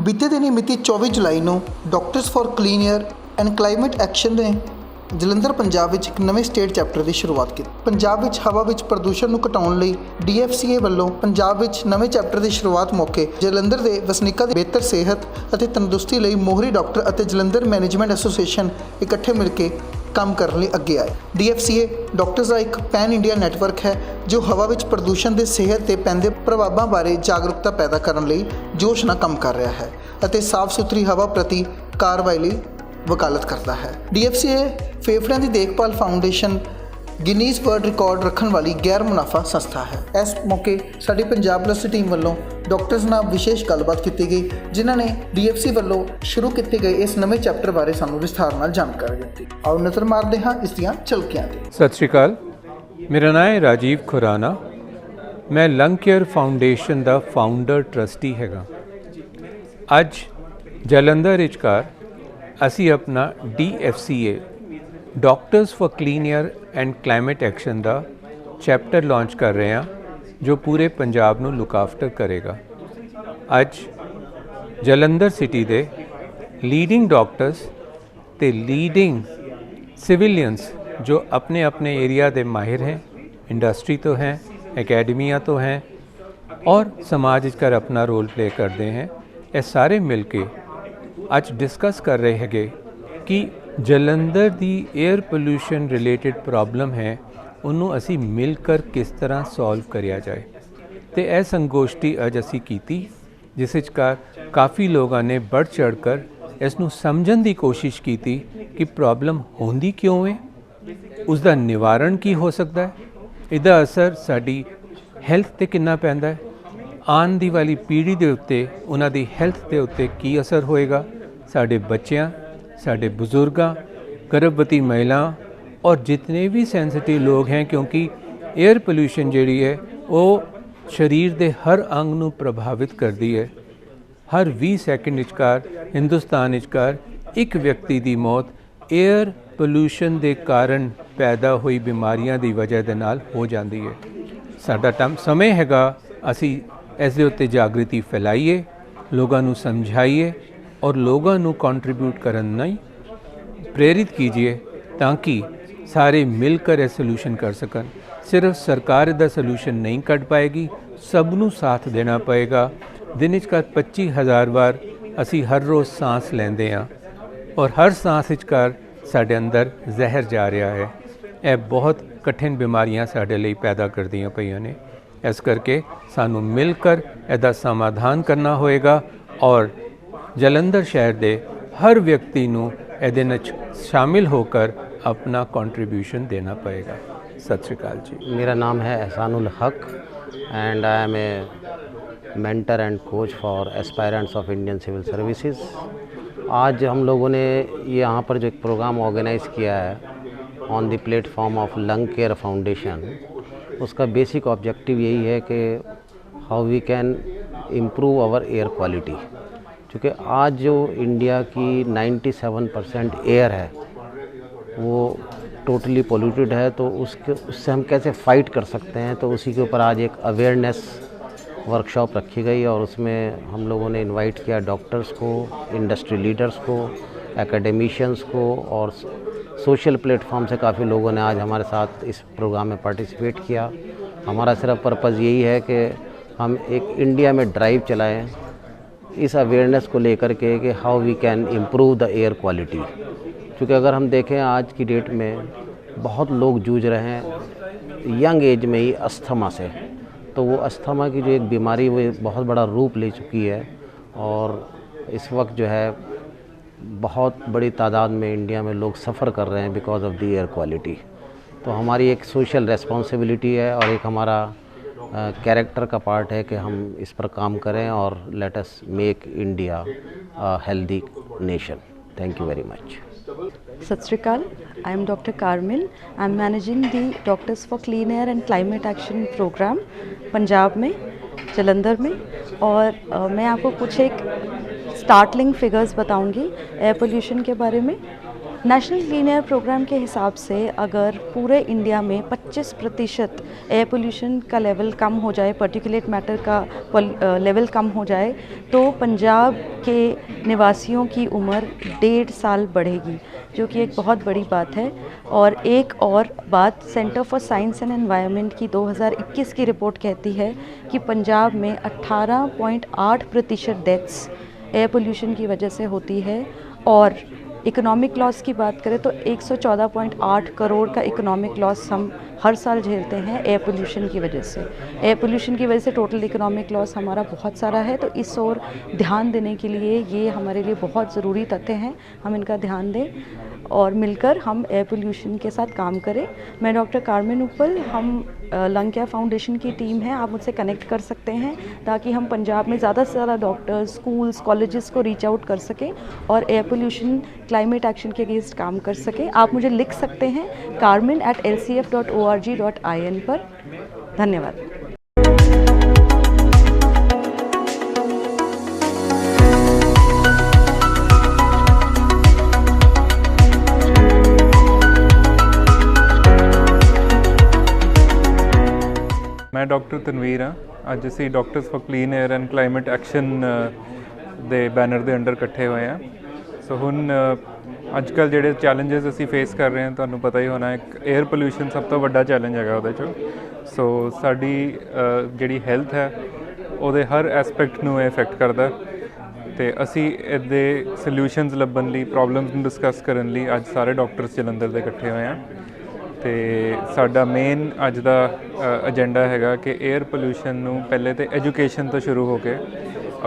ਬੀਤੇ ਦਿਨੀ ਮਿਤੀ 24 ਜੁਲਾਈ ਨੂੰ doctors for clean air and climate action ਨੇ ਜਲੰਧਰ ਪੰਜਾਬ ਵਿੱਚ ਇੱਕ ਨਵੇਂ ਸਟੇਟ ਚੈਪਟਰ ਦੀ ਸ਼ੁਰੂਆਤ ਕੀਤੀ। ਪੰਜਾਬ ਵਿੱਚ ਹਵਾ ਵਿੱਚ ਪ੍ਰਦੂਸ਼ਣ ਨੂੰ ਘਟਾਉਣ ਲਈ DFCA ਵੱਲੋਂ ਪੰਜਾਬ ਵਿੱਚ ਨਵੇਂ ਚੈਪਟਰ ਦੀ ਸ਼ੁਰੂਆਤ ਮੌਕੇ ਜਲੰਧਰ ਦੇ ਵਸਨੀਕਾਂ ਦੀ ਬਿਹਤਰ ਸਿਹਤ ਅਤੇ ਤੰਦਰੁਸਤੀ ਲਈ ਮੋਹਰੀ ਡਾਕਟਰ ਅਤੇ ਜਲੰਧਰ ਮੈਨੇਜਮੈਂਟ ਐਸੋਸੀਏਸ਼ਨ ਇਕੱਠੇ ਮਿਲ ਕੇ ਕੰਮ ਕਰਨ ਲਈ ਅੱਗੇ ਆਏ। DFCA ਡਾਕਟਰਸ ਦਾ ਇੱਕ ਪੈਨ ਇੰਡੀਆ ਨੈਟਵਰਕ ਹੈ ਜੋ ਹਵਾ ਵਿੱਚ ਪ੍ਰਦੂਸ਼ਣ ਦੇ ਸਿਹਤ ਤੇ ਪੈਂਦੇ ਪ੍ਰਭਾਵਾਂ ਬਾਰੇ ਜਾਗਰੂਕਤਾ ਪੈਦਾ ਕਰਨ ਲਈ ਜੋਸ਼ ਨਾਲ ਕੰਮ ਕਰ ਰਿਹਾ ਹੈ ਅਤੇ ਸਾਫ਼ ਸੁਥਰੀ ਹਵਾ ਪ੍ਰਤੀ ਕਾਰਵਾਈ ਲਈ ਵਕਾਲਤ ਕਰਦਾ ਹੈ। DFCA ਫੇਫੜਿਆਂ ਦੀ ਦੇਖਭਾਲ ਫਾਊਂਡੇਸ਼ਨ ਗਿਨੀਜ਼ ਵਰਲਡ ਰਿਕਾਰਡ ਰੱਖਣ ਵਾਲੀ ਗੈਰ ਮੁਨਾਫਾ ਸੰਸਥਾ ਹੈ। ਇਸ ਮੌਕੇ ਸਾਡੀ ਪੰਜਾਬ ਪਲੱਸ ਦੀ ਟੀਮ ਵੱਲੋਂ ਡਾਕਟਰਸ ਨਾਲ ਵਿਸ਼ੇਸ਼ ਗੱਲਬਾਤ ਕੀਤੀ ਗਈ, ਜਿਨ੍ਹਾਂ ਨੇ DFCA ਵੱਲੋਂ ਸ਼ੁਰੂ ਕੀਤੇ ਗਏ ਇਸ ਨਵੇਂ ਚੈਪਟਰ ਬਾਰੇ ਸਾਨੂੰ ਵਿਸਥਾਰ ਨਾਲ ਜਾਣਕਾਰੀ ਦਿੱਤੀ। ਆਓ ਨਜ਼ਰ ਮਾਰਦੇ ਹਾਂ ਇਸ ਦੀਆਂ ਝਲਕੀਆਂ ਤੇ। ਸਤਿ ਸ਼੍ਰੀ ਅਕਾਲ, ਮੇਰਾ ਨਾਮ ਹੈ ਰਾਜੀਵ ਖੁਰਾਨਾ। ਮੈਂ ਲੰਗ ਕੇਅਰ ਫਾਊਂਡੇਸ਼ਨ ਦਾ ਫਾਊਂਡਰ ਟਰਸਟੀ ਹੈਗਾ। ਅੱਜ ਜਲੰਧਰ ਵਿਚਕਾਰ ਅਸੀਂ ਆਪਣਾ DFCA doctors for clean air and climate action the chapter launch ਕਰ ਰਹੇ ਹਾਂ, ਜੋ ਪੂਰੇ ਪੰਜਾਬ ਨੂੰ ਲੁੱਕ ਆਫਟਰ ਕਰੇਗਾ। ਅੱਜ ਜਲੰਧਰ ਸਿਟੀ ਦੇ ਲੀਡਿੰਗ ਡਾਕਟਰਸ ਤੇ ਲੀਡਿੰਗ ਸਿविलियंस जो अपने अपने एरिया के माहिर हैं, इंडस्ट्री तो हैं, एकेडमियाँ तो हैं और समाज कर अपना रोल प्ले करते हैं, ये सारे मिल के अज डिस्कस कर रहे हैं कि जलंधर दी एयर पोल्यूशन रिलेटेड प्रॉब्लम है, उन्होंने असी मिलकर किस तरह सॉल्व करिया जाए। तो यह संगोष्ठी अज असी कीती, जिस विचकार काफ़ी लोगों ने बढ़ चढ़ कर इसनू समझण की कोशिश की कि प्रॉब्लम होंदी क्यों है, उसका निवारण की हो सकता है, इसका असर साड़ी हैल्थ ते कितना पैंदा है, आने दी वाली पीढ़ी के उत्ते उन्हां दी हैल्थ के उत्ते की असर होएगा, साडे बच्चियां, साडे बुजुर्गां, गर्भवती महिला और जितने भी सेंसिटिव लोग हैं, क्योंकि एयर पोल्यूशन जिहड़ी है वो शरीर के हर अंग नूं प्रभावित करती है। हर 20 सैकेंड विचकार हिंदुस्तान विचकार एक व्यक्ति की मौत एयर पोल्यूशन के कारण पैदा हुई बीमारियां की वजह के नाल हो जाती है। साडा समय हैगा असी इस दे उत्ते जागृति फैलाइए, लोगों नू समझाइए और लोगों नू कंट्रीब्यूट करन नहीं प्रेरित कीजिए, ताकि सारे मिलकर यह सलूशन कर सकन। सिर्फ सरकार इसका सलूशन नहीं कढ़ पाएगी, सबनू साथ देना पएगा। दिन का 25,000 बार असी हर रोज़ सांस लेंदे हाँ और हर सांस विचकार साडे अंदर जहर जा रहा है। यह बहुत कठिन बीमारियां साडे लई पैदा करदियां पईयां ने। इस करके सानू मिलकर इसदा समाधान करना होएगा और जलंधर शहर के हर व्यक्ति नू इहदे विच शामिल होकर अपना कंट्रीब्यूशन देना पड़ेगा। सत श्री अकाल जी। मेरा नाम है Ehsanul Haq and I am a mentor and coach for aspirants of Indian civil services. आज हम लोगों ने यहाँ पर जो एक प्रोग्राम ऑर्गेनाइज़ किया है on the platform of lung care foundation, उसका बेसिक ऑब्जेक्टिव यही है कि how we can improve our air quality. क्योंकि आज जो इंडिया की 97% एयर है वो टोटली पोल्यूटेड है, तो उससे हम कैसे फ़ाइट कर सकते हैं, तो उसी के ऊपर आज एक अवेयरनेस वर्कशॉप रखी गई और उसमें हम लोगों ने इनवाइट किया डॉक्टर्स को, इंडस्ट्री लीडर्स को, एकेडमिशियंस को और सोशल प्लेटफॉर्म से काफ़ी लोगों ने आज हमारे साथ इस प्रोग्राम में पार्टिसिपेट किया। हमारा सिर्फ पर्पज़ यही है कि हम एक इंडिया में ड्राइव चलाएं इस अवेयरनेस को लेकर के कि how we can improve the air quality. क्योंकि अगर हम देखें आज की डेट में बहुत लोग जूझ रहे हैं यंग एज में ही अस्थमा से, तो वो अस्थमा की जो एक बीमारी वो बहुत बड़ा रूप ले चुकी है और इस वक्त जो है बहुत बड़ी तादाद में इंडिया में लोग सफ़र कर रहे हैं because of the air quality. तो हमारी एक सोशल रेस्पॉन्सिबिलिटी है और एक हमारा कैरेक्टर का पार्ट है कि हम इस पर काम करें और let us make India healthy nation. Thank you very much. सत श्री अकाल, I am doctor Carmel. I am managing the doctors for clean air and climate action programme Punjab में, जलंधर में। और मैं आपको कुछ एक स्टार्टलिंग फिगर्स बताऊंगी एयर पोल्यूशन के बारे में। नेशनल क्लीन एयर प्रोग्राम के हिसाब से अगर पूरे इंडिया में 25% एयर पोल्यूशन का लेवल कम हो जाए, पर्टिकुलेट मैटर का लेवल कम हो जाए, तो पंजाब के निवासियों की उम्र 1.5 साल बढ़ेगी, जो कि एक बहुत बड़ी बात है। और एक और बात, centre for science and environment की 2021 की रिपोर्ट कहती है कि पंजाब में 18.8% डेथ्स एयर पोल्यूशन की वजह से होती है। और इकोनॉमिक लॉस की बात करें तो 114.8 करोड़ का इकोनॉमिक लॉस हम हर साल झेलते हैं एयर पोल्यूशन की वजह से। एयर पोल्यूशन की वजह से टोटल इकोनॉमिक लॉस हमारा बहुत सारा है, तो इस ओर ध्यान देने के लिए ये हमारे लिए बहुत ज़रूरी तथ्य हैं, हम इनका ध्यान दें और मिलकर हम एयर पोल्यूशन के साथ काम करें। मैं डॉक्टर कारमिन उपल, हम लंग केयर फाउंडेशन की टीम है, आप मुझसे कनेक्ट कर सकते हैं ताकि हम पंजाब में ज़्यादा से ज़्यादा डॉक्टर्स, स्कूल्स, कॉलेजेस को रीच आउट कर सकें और एयर पोल्यूशन क्लाइमेट एक्शन के अगेंस्ट काम कर सकें। आप मुझे लिख सकते हैं carmin@lcf.org.in पर। धन्यवाद। मैं डॉक्टर तनवीर हाँ। ਅੱਜ ਅਸੀਂ doctors for clean air and climate action ਦੇ ਬੈਨਰ ਦੇ ਅੰਡਰ ਇਕੱਠੇ ਹੋਏ ਹਾਂ। ਸੋ ਹੁਣ ਅੱਜ ਕੱਲ੍ਹ ਜਿਹੜੇ ਚੈਲੰਜਸ ਅਸੀਂ ਫੇਸ ਕਰ ਰਹੇ ਹਾਂ, ਤੁਹਾਨੂੰ ਪਤਾ ਹੀ ਹੋਣਾ, ਇੱਕ 에ਅਰ ਪੋਲਿਊਸ਼ਨ ਸਭ ਤੋਂ ਵੱਡਾ ਚੈਲੰਜ ਹੈਗਾ ਉਹਦੇ 'ਚੋਂ। ਸੋ ਸਾਡੀ ਜਿਹੜੀ ਹੈਲਥ ਹੈ ਉਹਦੇ ਹਰ ਐਸਪੈਕਟ ਨੂੰ ਇਹ ਇਫੈਕਟ ਕਰਦਾ, ਅਤੇ ਅਸੀਂ ਇਹਦੇ ਸਲਿਊਸ਼ਨਸ ਲੱਭਣ ਲਈ, ਪ੍ਰੋਬਲਮਸ ਨੂੰ ਡਿਸਕਸ ਕਰਨ ਲਈ ਅੱਜ ਸਾਰੇ ਡਾਕਟਰਸ ਜਲੰਧਰ ਦੇ ਇਕੱਠੇ ਹੋਏ ਹਾਂ। ਅਤੇ ਸਾਡਾ ਮੇਨ ਅੱਜ ਦਾ ਏਜੰਡਾ ਹੈਗਾ ਕਿ 에ਅਰ ਪੋਲਿਊਸ਼ਨ ਨੂੰ ਪਹਿਲੇ ਤਾਂ ਐਜੂਕੇਸ਼ਨ ਤੋਂ ਸ਼ੁਰੂ ਹੋ ਕੇ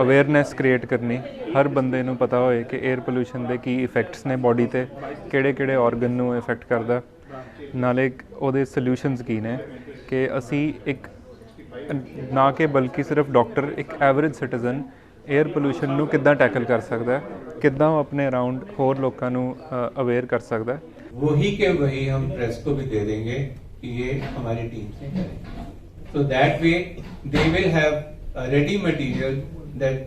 ਅਵੇਅਰਨੈਸ ਕ੍ਰੀਏਟ ਕਰਨੀ, ਹਰ ਬੰਦੇ ਨੂੰ ਪਤਾ ਹੋਏ ਕਿ 에ਅਰ ਪੋਲਿਊਸ਼ਨ ਦੇ ਕੀ ਇਫੈਕਟਸ ਨੇ ਬੋਡੀ 'ਤੇ, ਕਿਹੜੇ ਕਿਹੜੇ ਔਰਗਨ ਨੂੰ ਇਫੈਕਟ ਕਰਦਾ, ਨਾਲੇ ਉਹਦੇ ਸਲਿਊਸ਼ਨਸ ਕੀ ਨੇ, ਕਿ ਅਸੀਂ ਇੱਕ ਨਾ ਕਿ ਬਲਕਿ ਸਿਰਫ ਡਾਕਟਰ, ਇੱਕ ਐਵਰੇਜ ਸਿਟੀਜ਼ਨ 에ਅਰ ਪੋਲਿਊਸ਼ਨ ਨੂੰ ਕਿੱਦਾਂ ਟੈਕਲ ਕਰ ਸਕਦਾ, ਕਿੱਦਾਂ ਉਹ ਆਪਣੇ ਅਰਾਊਂਡ ਹੋਰ ਲੋਕਾਂ ਨੂੰ ਅਵੇਅਰ ਕਰ ਸਕਦਾ। वही के वही हम प्रेस को भी दे देंगे कि ये हमारी टीम से करें, so that way they will have a ready material that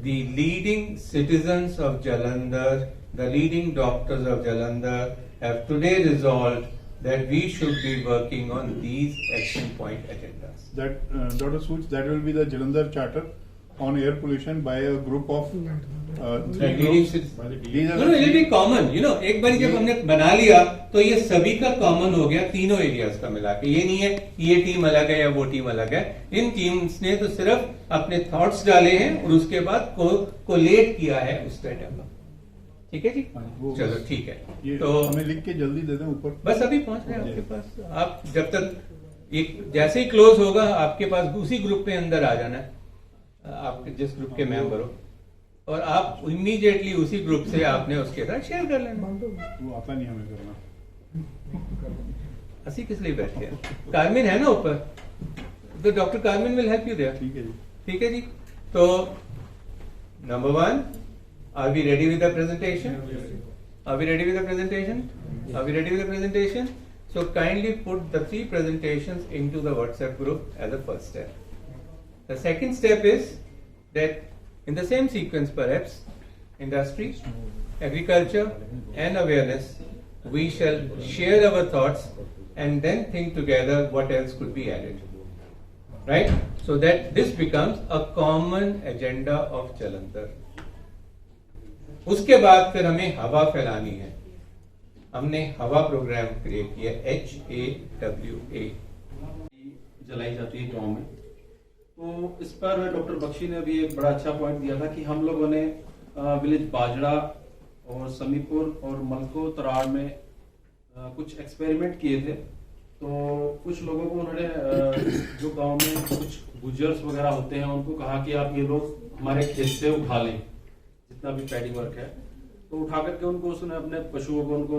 the leading citizens of Jalandhar, the leading doctors of Jalandhar have today resolved that we should be working on these action point agendas. That Dr. Such, that will be the Jalandhar Charter on air pollution by a group of three groups. These are No, it will be common. You know, एक बार जब हमने बना लिया तो ये सभी का common हो गया, तीनों एरियाज का मिला के। ये नहीं है ये टीम अलग है या वो टीम अलग है। इन टीम्स ने तो सिर्फ अपने थॉट्स डाले हैं और उसके बाद कोलेट किया है उस डाटा का। ठीक है जी, चलो ठीक है। ये तो हमें लिख के जल्दी दे दें ऊपर। बस अभी पहुंच रहे हैं आपके पास। आप जब तक एक जैसे ही क्लोज होगा आपके पास उसी ग्रुप में अंदर आ जाना है, आप जिस ग्रुप के मेंबर हो, और आप इमीडिएटली उसी ग्रुप से आपने उसके साथ शेयर कर लेना। वो आता नहीं हमें करना। ਅਸੀਂ किस लिए बैठे हैं? कारमिन है ना ऊपर, तो doctor Carmin will help you there. ठीक है जी। ठीक है जी। तो number 1, are we ready with the presentation? Are we ready with the presentation? Are we ready with the presentation? So kindly put the 3 presentations into the WhatsApp group as a first step. The second step is that in the same sequence perhaps, industry, agriculture and awareness, we shall share our thoughts and then think together what else could be added. Right? So that this becomes a common agenda of Jalandhar. उसके बाद फिर हमें हवा फैलानी है। हमने हवा program create किया, HAWA जलाई जाती है गांव में। तो इस पर डॉक्टर बख्शी ने अभी एक बड़ा अच्छा पॉइंट दिया था कि हम लोगों ने विलेज बाजड़ा और समीपुर और मलको तराड़ में कुछ एक्सपेरिमेंट किए थे। तो कुछ लोगों को उन्होंने जो गांव में कुछ गुजर्स वगैरह होते हैं उनको कहा कि आप ये लोग हमारे खेत से उठा लें, जितना भी पैडी वर्क है। तो उठा करके उनको उसने अपने पशुओं को उनको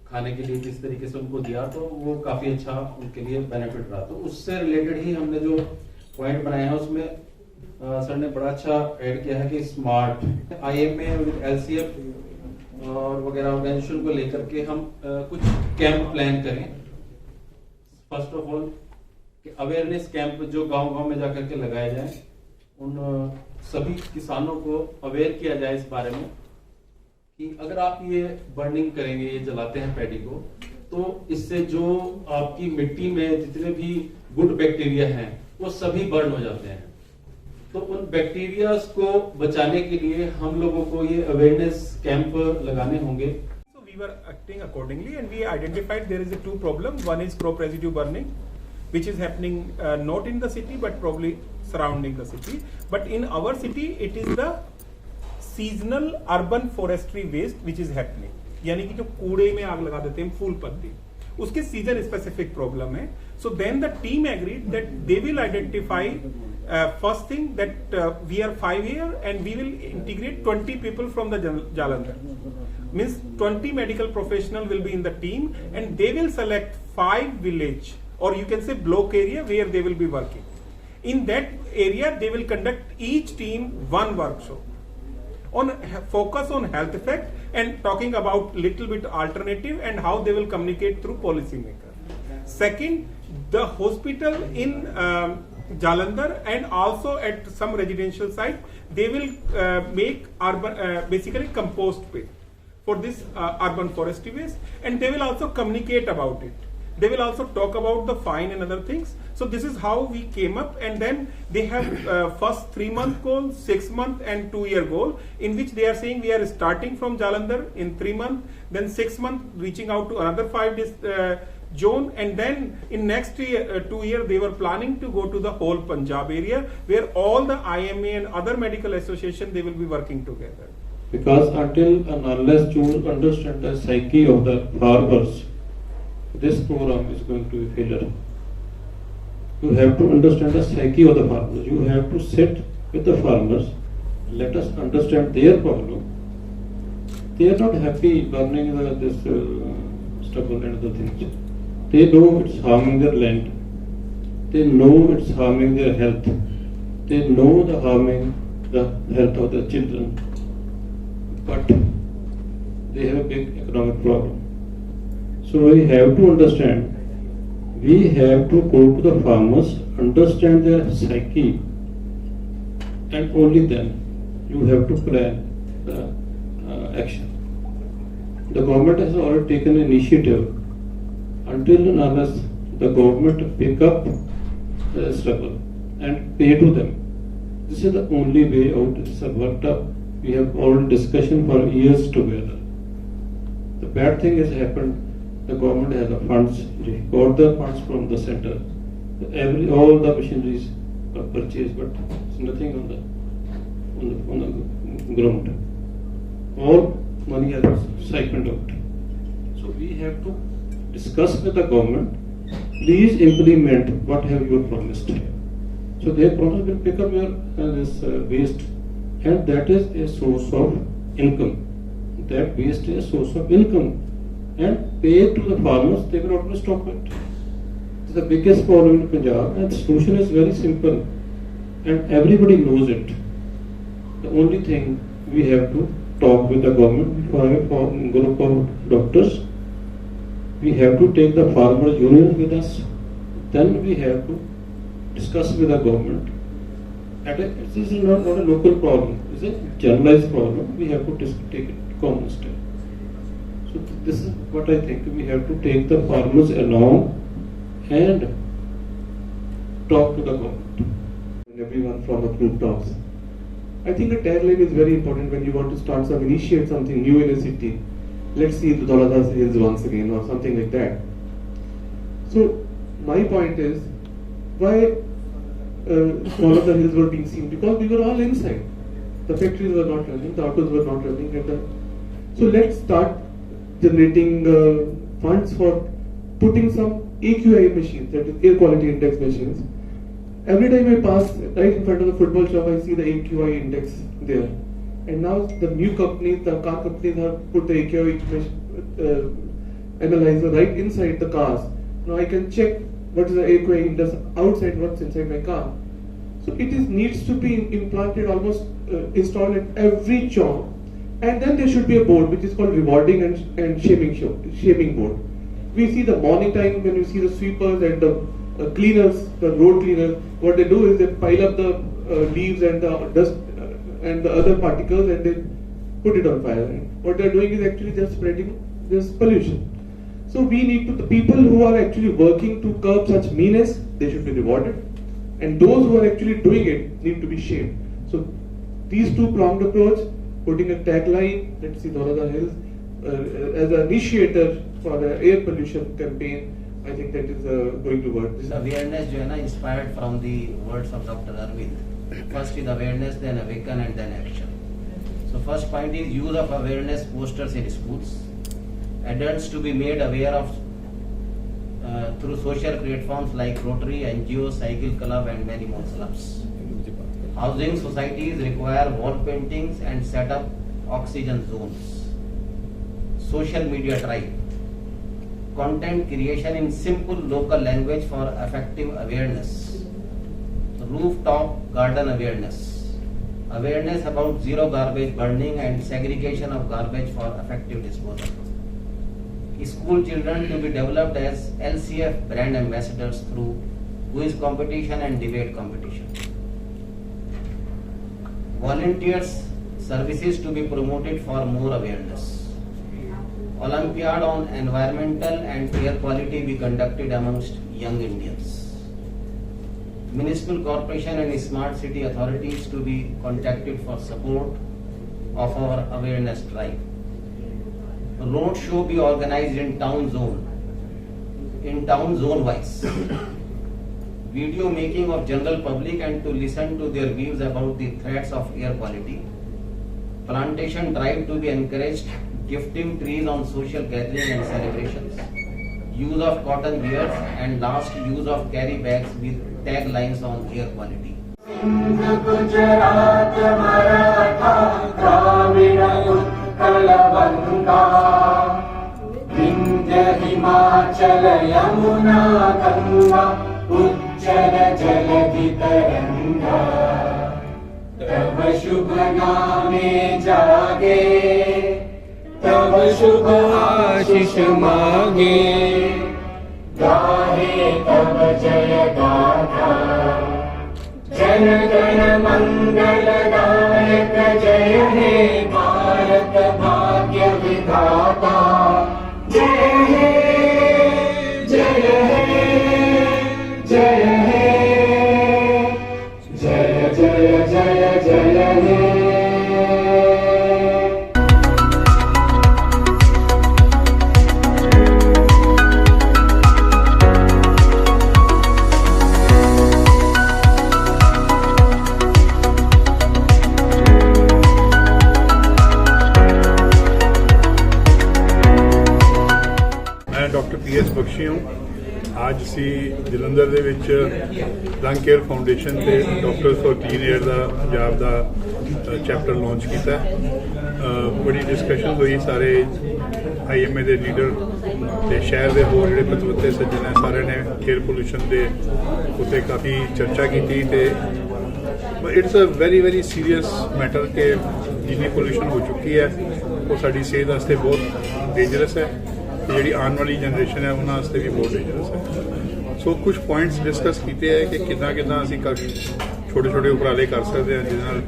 खाने के लिए जिस तरीके से उनको दिया, तो वो काफ़ी अच्छा उनके लिए बेनिफिट रहा। तो उससे रिलेटेड ही हमने जो पॉइंट बनाए हैं उसमें सर ने बड़ा अच्छा ऐड किया है कि स्मार्ट IMA विद LCF और वगैरह ऑर्गेनाइजेशन को लेकर के हम कुछ कैंप प्लान करें। First of all awareness camp जो गांव-गांव में जाकर के लगाए जाएं, उन सभी किसानों को अवेयर किया जाए इस बारे में कि अगर आप ये बर्निंग करेंगे, ये जलाते हैं पैडी को, तो इससे जो आपकी मिट्टी में जितने भी गुड बैक्टीरिया हैं वो सभी बर्न हो जाते हैं। तो उन बैक्टीरिया को बचाने के लिए हम लोगों को ये अवेयरनेस कैंप लगाने होंगे। So we were acting accordingly and we identified there is a two problem. One is crop residue burning, which is happening not in the city but probably surrounding the city. But in our city it is the seasonal urban forestry waste which is happening. यानी कि जो कूड़े में आग लगा देते हैं फूल पत्ती, उसके सीजन स्पेसिफिक प्रॉब्लम है. So then the team agreed that they will identify first thing that we are 5 here and we will integrate 20 people from the Jalandhar. Means 20 medical professional will be in the team and they will select 5 village or you can say block area where they will be working. In that area they will conduct each team one workshop on focus on health effect and talking about little bit alternative and how they will communicate through policy maker. Second, the hospital in Jalandhar and also at some residential site, they will make urban basically compost pit for this urban forestry waste, and they will also communicate about it. They will also talk about the fine and other things. So this is how we came up, and then they have first 3-month goal, 6-month and 2-year goal, in which they are saying we are starting from Jalandhar in 3 months, then 6 months reaching out to another 5 zone, and then in next year, 2 year they were planning to go to the whole Punjab area where all the IMA and other medical association they will be working together. Because until and unless you understand the psyche of the farmers, this program is going to be failure. You have to understand the psyche of the farmers. You have to sit with the farmers. Let us understand their problem. They are not happy burning this stubble and other things. They know it's harming their land. They know it's harming their health. They know the harming the health of the children. But they have a big economic problem. So we have to understand, we have to go to the farmers, understand their psyche, and only then you have to plan the action. The government has already taken an initiative. Until and unless the government pick up the struggle and pay to them, this is the only way out. It's worked up. We have already discussion for years together. The bad thing has happened. The government has the funds, they got the funds from the center. All the machineries are purchased, but there's nothing on the ground. All money has siphoned out. So we have to discuss with the government. Please implement what have you promised. So their promise will pick up your this waste, and that is a source of income. That waste is a source of income. And pay to the farmers, they will not stop it. It's the biggest problem in Punjab, and the solution is very simple, and everybody knows it. The only thing we have to talk with the government for a group of doctors. We have to take the farmers union with us. Then we have to discuss with the government. This is not a local problem. It's a generalized problem. We have to take it common step. So this is what I think. We have to take the farmers along and talk to the government. And everyone from the group talks. I think a tagline is very important when you want to initiate something new in a city. Let's see the Daulatdar Hills once again or something like that. So my point is, why Daulatdar Hills were being seen? Because we were all inside. The factories were not running, the autos were not running. So let's start generating funds for putting some AQI machines, that is air quality index machines. Every time I pass right in front of the football shop, I see the AQI index there. And now the new companies, the car companies have put the AQI analyzer right inside the cars. Now I can check what is the AQI index outside, what's inside my car. So it needs to be implanted, almost installed at every job. And then there should be a board which is called rewarding and shaming board. We see the morning time when you see the sweepers and the cleaners, the road cleaners, what they do is they pile up the leaves and the dust and the other particles, and they put it on fire. And what they're doing is actually just spreading this pollution. So we need to, the people who are actually working to curb such meanness, they should be rewarded. And those who are actually doing it need to be shamed. So these two-pronged approach, putting a tagline, let's see Dholada Hills, as an initiator for the air pollution campaign, I think that is going to work. This awareness जो है ना inspired from the words of Dr. Arvind. First is awareness, then awaken, and then action. So first point is use of awareness posters in schools. Adults to be made aware of through social platforms like Rotary, NGO, Cycle Club, and many more clubs. Housing societies require wall paintings and set up oxygen zones. Social media drive. Content creation in simple local language for effective awareness. Rooftop garden awareness. Awareness about zero garbage burning and segregation of garbage for effective disposal. School children to be developed as LCF brand ambassadors through quiz competition and debate competition. Volunteers services to be promoted for more awareness. Olympiad on environmental and air quality be conducted amongst young Indians. Municipal corporation and smart city authorities to be contacted for support of our awareness drive. Road show be organized in town zone wise. Video making of general public and to listen to their views about the threats of air quality. Plantation drive to be encouraged. Gifting trees on social gathering and celebrations. Use of cotton beards and last use of carry bags with taglines on air quality. Gujarat, Maratha, Dravida, Utkal, Banga, Vindhya, Himachal, Yamuna, Ganga, Ujjala, Jaladi, Taranga, Tava Shubha Naame Jage, तब शुभ आशीष मांगे गाहे तब जय गाथा जन गण मंगलदायक जय हे भारत भाग्य विधाता जय हे जय हे जय हे जय जय जय जय हे ਡਾਕਟਰ ਪੀਐਸ ਬਖਸ਼ੀ ਹੂੰ ਅੱਜ ਅਸੀਂ ਜਲੰਧਰ ਦੇ ਵਿੱਚ ਲੰਗ ਕੇਅਰ ਫਾਊਂਡੇਸ਼ਨ ਤੇ doctors for clean air the Punjab the chapter launch ਕੀਤਾ ਬੜੀ ਡਿਸਕਸ਼ਨ ਹੋਈ ਸਾਰੇ ਆਈਐਮਏ ਦੇ ਲੀਡਰ ਤੇ ਸ਼ਹਿਰ ਦੇ ਹੋਰ ਜਿਹੜੇ ਪਤਵੰਤੇ ਸੱਜਣ ਹੈ ਸਾਰਿਆਂ ਨੇ ਏਅਰ ਪੋਲੂਸ਼ਨ ਦੇ ਉੱਤੇ ਕਾਫੀ ਚਰਚਾ ਕੀਤੀ ਤੇ it's a very serious matter ਕਿ ਜਿੰਨੀ ਪੋਲੂਸ਼ਨ ਹੋ ਚੁੱਕੀ ਹੈ ਉਹ ਸਾਡੀ ਸਿਹਤ ਵਾਸਤੇ ਬਹੁਤ ਡੇਂਜਰਸ ਹੈ ਜਿਹੜੀ ਆਉਣ ਵਾਲੀ ਜਨਰੇਸ਼ਨ ਹੈ ਉਹਨਾਂ ਵਾਸਤੇ ਵੀ ਬਹੁਤ ਡੇਂਜਰਸ ਹੈ ਸੋ ਕੁਝ ਪੁਆਇੰਟਸ ਡਿਸਕਸ ਕੀਤੇ ਹੈ ਕਿ ਕਿੱਦਾਂ ਅਸੀਂ ਛੋਟੇ ਉਪਰਾਲੇ ਕਰ ਸਕਦੇ ਹਾਂ ਜਿਹਦੇ ਨਾਲ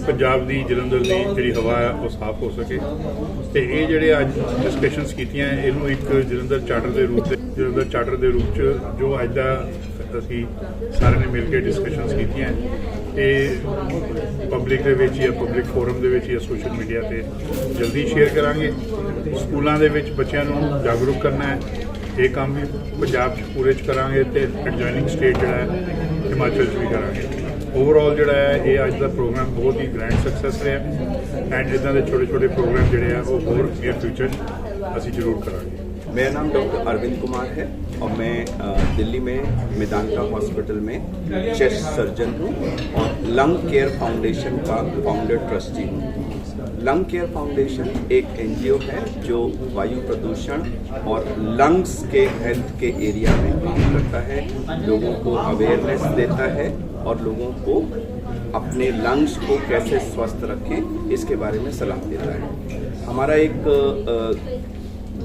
ਪੰਜਾਬ ਦੀ ਜਲੰਧਰ ਦੀ ਜਿਹੜੀ ਹਵਾ ਹੈ ਉਹ ਸਾਫ਼ ਹੋ ਸਕੇ ਤੇ ਇਹ ਜਿਹੜੇ ਅੱਜ ਡਿਸਕਸ਼ਨਸ ਕੀਤੀਆਂ ਇਹਨੂੰ ਇੱਕ ਜਲੰਧਰ ਚਾਰਟਰ ਦੇ ਰੂਪ 'ਚ ਜੋ ਅੱਜ ਦਾ ਅਸੀਂ ਸਾਰਿਆਂ ਨੇ ਮਿਲ ਕੇ ਡਿਸਕਸ਼ਨਸ ਕੀਤੀਆਂ ਇਹ ਪਬਲਿਕ ਦੇ ਵਿੱਚ ਜਾਂ ਪਬਲਿਕ ਫੋਰਮ ਦੇ ਵਿੱਚ ਜਾਂ ਸੋਸ਼ਲ ਮੀਡੀਆ ਤੇ ਜਲਦੀ ਸ਼ੇਅਰ ਕਰਾਂਗੇ ਸਕੂਲਾਂ ਦੇ ਵਿੱਚ ਬੱਚਿਆਂ ਨੂੰ ਜਾਗਰੂਕ ਕਰਨਾ ਹੈ ਇਹ ਕੰਮ ਵੀ ਪੰਜਾਬ 'ਚ ਪੂਰੇ 'ਚ ਕਰਾਂਗੇ ਤੇ ਐਡਜੋਇਨਿੰਗ ਸਟੇਟ ਜਿਹੜਾ ਹੈ ਹਿਮਾਚਲ 'ਚ ਵੀ ਕਰਾਂਗੇ ਓਵਰਆਲ ਜਿਹੜਾ ਹੈ ਇਹ ਅੱਜ ਦਾ ਪ੍ਰੋਗਰਾਮ ਬਹੁਤ ਹੀ ਗ੍ਰੈਂਡ ਸਕਸੈਸ ਰਿਹਾ ਐਂਡ ਇੱਦਾਂ ਦੇ ਛੋਟੇ ਪ੍ਰੋਗਰਾਮ ਜਿਹੜੇ ਆ ਉਹ ਹੋਰ ਨੀਅਰ ਫਿਊਚਰ 'ਚ ਅਸੀਂ ਜ਼ਰੂਰ ਕਰਾਂਗੇ मेरा नाम डॉक्टर अरविंद कुमार है और मैं दिल्ली में मेदांता हॉस्पिटल में चेस्ट सर्जन हूँ और लंग केयर फाउंडेशन का फाउंडर ट्रस्टी हूँ। लंग केयर फाउंडेशन एक एनजीओ है जो वायु प्रदूषण और लंग्स के हेल्थ के एरिया में काम करता है, लोगों को अवेयरनेस देता है और लोगों को अपने लंग्स को कैसे स्वस्थ रखें इसके बारे में सलाह देता है। हमारा एक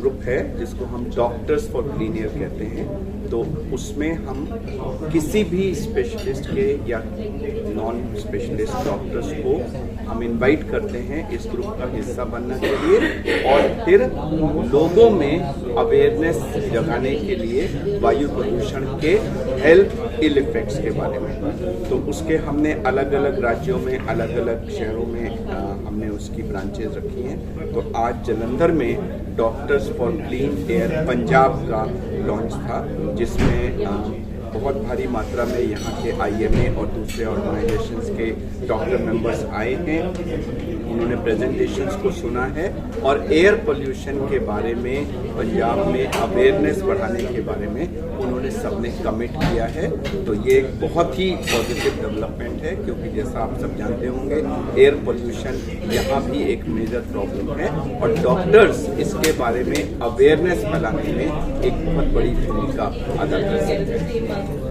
ग्रुप है जिसको हम डॉक्टर्स फॉर क्लीन एयर कहते हैं, तो उसमें हम किसी भी स्पेशलिस्ट के या नॉन स्पेशलिस्ट डॉक्टर्स को हम इनवाइट करते हैं इस ग्रुप का हिस्सा बनने के लिए और फिर लोगों में अवेयरनेस जगाने के लिए वायु प्रदूषण के हेल्थ इल इफेक्ट्स के बारे में। तो उसके हमने अलग अलग राज्यों में, अलग अलग शहरों में हमने उसकी ब्रांचेज रखी हैं। तो आज जालंधर में doctors for clean air Punjab का लॉन्च था, जिसमें बहुत भारी मात्रा में यहाँ के IMA और दूसरे ऑर्गेनाइजेशंस के डॉक्टर मेंबर्स आए हैं। उन्होंने प्रेजेंटेशंस को सुना है और एयर पोल्यूशन के बारे में पंजाब में अवेयरनेस बढ़ाने के बारे में उन्होंने सबने कमिट किया है। तो ये एक बहुत ही पॉजिटिव डेवलपमेंट है, क्योंकि जैसा आप सब जानते होंगे एयर पोल्यूशन यहाँ भी एक मेजर प्रॉब्लम है और डॉक्टर्स इसके बारे में अवेयरनेस फैलाने में एक बहुत बड़ी भूमिका अदा कर सकते हैं।